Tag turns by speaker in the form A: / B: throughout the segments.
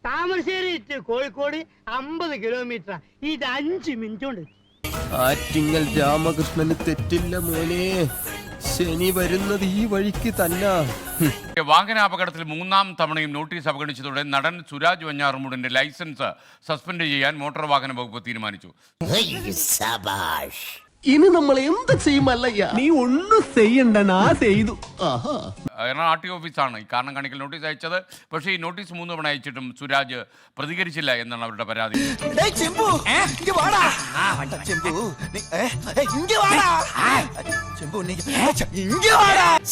A: Thamarassery Kozhikode 50 kilometre. ഇത് 5 minute കൊണ്ട്.
B: ആറ്റിങ്ങൽ രാമകൃഷ്ണന് തെറ്റില്ല മോനെ, ശനി വരുന്നത് ഈ വഴിക്ക് തന്നെ.
C: വാഹനാപകടത്തിൽ 3ാം തവണയും നോട്ടീസ് അവഗണിച്ചതോടെ നടൻ സുരാജ് വെഞ്ഞാറമൂടിന്റെ ലൈസൻസ് സസ്പെൻഡ് ചെയ്യാൻ മോട്ടോർ വാഹന വകുപ്പ് തീരുമാനിച്ചു.
B: ഇനി നമ്മൾ എന്ത് ചെയ്യുമല്ലയ്യ? നീ ഒന്നും ചെയ്യണ്ട, ചെയ്തു.
C: എറണാകുളം RT ഓഫീസാണ് ഈ കാരണം കാണിക്കൽ നോട്ടീസ് അയച്ചത്. പക്ഷേ ഈ നോട്ടീസ് 3 തവണ അയച്ചിട്ടും സുരാജ് പ്രതികരിച്ചില്ല എന്നാണ് അവരുടെ പരാതി.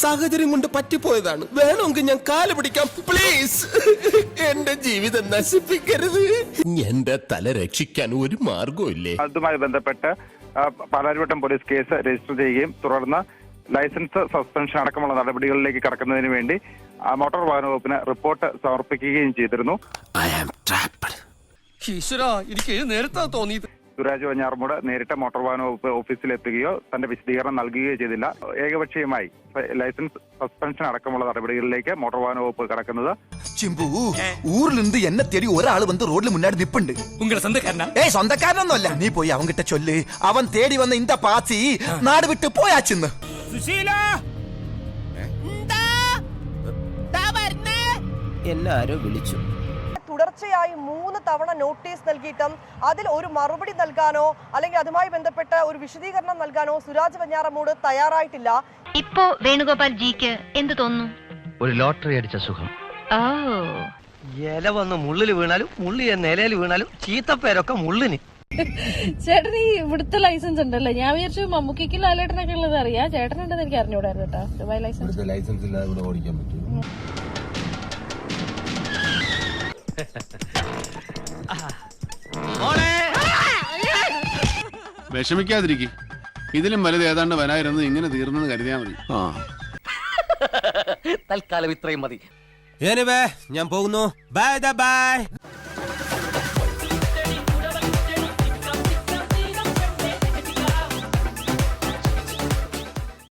B: സാഹചര്യം കൊണ്ട് പറ്റിപ്പോയതാണ്. വേണമെങ്കിൽ ഞാൻ കാല് പിടിക്കാം, പ്ലീസ്. എന്റെ ജീവിതം നശിപ്പിക്കരുത്. എന്റെ തല രക്ഷിക്കാൻ ഒരു മാർഗവും ഇല്ലേ?
D: അതുമായി ബന്ധപ്പെട്ട് പാലാരിവട്ടം പോലീസ് കേസ് രജിസ്റ്റർ ചെയ്യുകയും തുടർന്ന് ലൈസൻസ് സസ്പെൻഷൻ അടക്കമുള്ള നടപടികളിലേക്ക് കടക്കുന്നതിന് വേണ്ടി മോട്ടോർ വാഹന വകുപ്പിന് റിപ്പോർട്ട് സമർപ്പിക്കുകയും ചെയ്തിരുന്നു. സുരാജ് വെഞ്ഞാറമൂട് നേരിട്ട് മോട്ടോർ വാഹന വകുപ്പ് ഓഫീസിലെത്തുകയോ തന്റെ വിശദീകരണം നൽകുകയോ ചെയ്തില്ല. ഏകപക്ഷീയമായി ലൈസൻസ് സസ്പെൻഷൻ അടക്കമുള്ള നടപടികളിലേക്ക് മോട്ടോർ വാഹന വകുപ്പ് കടക്കുന്നത്.
E: ഊരിലിருந்து എന്നെ തേടി ഒരാൾ വന്ന് റോഡിൽ മുന്നാടി നിപ്പുണ്ട്. സ്വന്തക്കാരനൊന്നുമല്ല, നീ പോയി അവൻ കിട്ട ചൊല്ല്. അവൻ തേടി വന്ന ഇന്ത പാച്ചി നാട് വിട്ട് പോയാച്ചിന്ന്.
B: എല്ലാരോ വിളിച്ചു.
F: തുടർച്ചയായി 3 തവണ നോട്ടീസ് നൽകിയിട്ടും അതിൽ ഒരു മറുപടി നൽകാനോ അല്ലെങ്കിൽ അതുമായി ബന്ധപ്പെട്ട ഒരു വിശദീകരണം നൽകാനോ സുരാജ് വെഞ്ഞാറമൂട് തയ്യാറായിട്ടില്ല.
G: ഇപ്പോ വേണുഗോപാൽ ജിക്ക് എന്ത് തോന്നുന്നു?
H: ഒരു ലോട്ടറി അടിച്ച സുഖം. ഇല വന്ന് മുള്ളിൽ വീണാലും മുള്ളി നിലയിൽ വീണാലും ചീത്തപ്പേരൊക്കെ മുള്ളിന്.
I: ചേട്ടന് ഈ ഇവിടുത്തെ ലൈസൻസ് ഉണ്ടല്ലോ. ഞാൻ വിചാരിച്ചു മമ്മൂക്കിക്ക് ലാലേട്ടനൊക്കെ ഉള്ളത് അറിയാം. ചേട്ടനുണ്ടെന്ന് എനിക്ക് അറിഞ്ഞൂടായിരുന്നു കേട്ടോ. ദുബായ് ലൈസൻസ്
B: ഇല്ലാതെ ഇവിടെ ഓടിക്കാൻ പറ്റും.
J: വിഷമിക്കാതിരിക്കും. ഇതിലും വലുത് ഏതാണ്ട് വരായിരുന്നു. ഇങ്ങനെ തീർന്നെന്ന് കരുതിയാ മതി.
H: തൽക്കാലം ഇത്രയും മതി.
B: ഞാൻ പോകുന്നു. ബൈ.